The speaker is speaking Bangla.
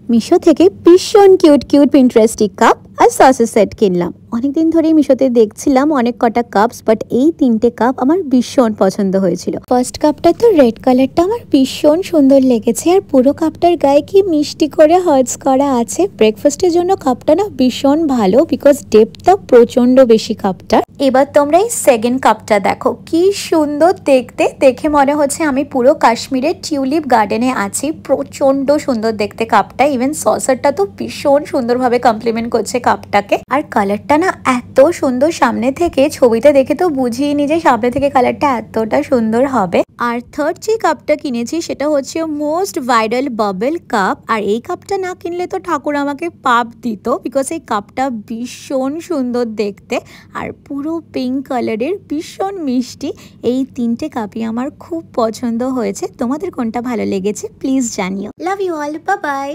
মিশো থেকে ভীষণ কিউট কিউট পিন্টারেস্টিং কাপ আর সসের সেট কিনলাম। অনেকদিন ধরেই মিশোতে দেখছিলাম অনেক কটা কাপস, বাট এই তিনটে কাপ আমার ভীষণ পছন্দ হয়েছিল। ফার্স্ট কাপটা তো রেড কালারটা আমার ভীষণ সুন্দর লেগেছে, আর পুরো কাপটার গায়ে কি মিষ্টি করে হার্টস করা আছে। ব্রেকফাস্টের জন্য কাপটা না ভীষণ ভালো, বিকজ ডেপথটা প্রচন্ড বেশি কাপটা। এবার তোমরা এই সেকেন্ড কাপটা দেখো, কি সুন্দর দেখতে। দেখে মনে হচ্ছে আমি পুরো কাশ্মীরের টিউলিপ গার্ডেনে আছি। প্রচন্ড সুন্দর দেখতে কাপটা। ইভেন সসারটা তো ভীষণ সুন্দরভাবে কমপ্লিমেন্ট করছে কাপটাকে। আর কালারটা না এত সুন্দর, সামনে থেকে ছবিতে দেখে তো বুঝিনি যে সামনে থেকে কালারটা এতটা সুন্দর হবে। আর থার্ড যে কাপটা কিনেছি সেটা হচ্ছে মোস্ট ভাইরাল বাবল কাপ। আর এই কাপটা না কিনলে তো ঠাকুর আমাকে পাপ দিত, বিকজ এই কাপটা ভীষণ সুন্দর দেখতে আর পুরো পিঙ্ক কালারের, ভীষণ মিষ্টি। এই তিনটে কাপই আমার খুব পছন্দ হয়েছে। তোমাদের কোনটা ভালো লেগেছে প্লিজ জানিও। Love you all, bye by.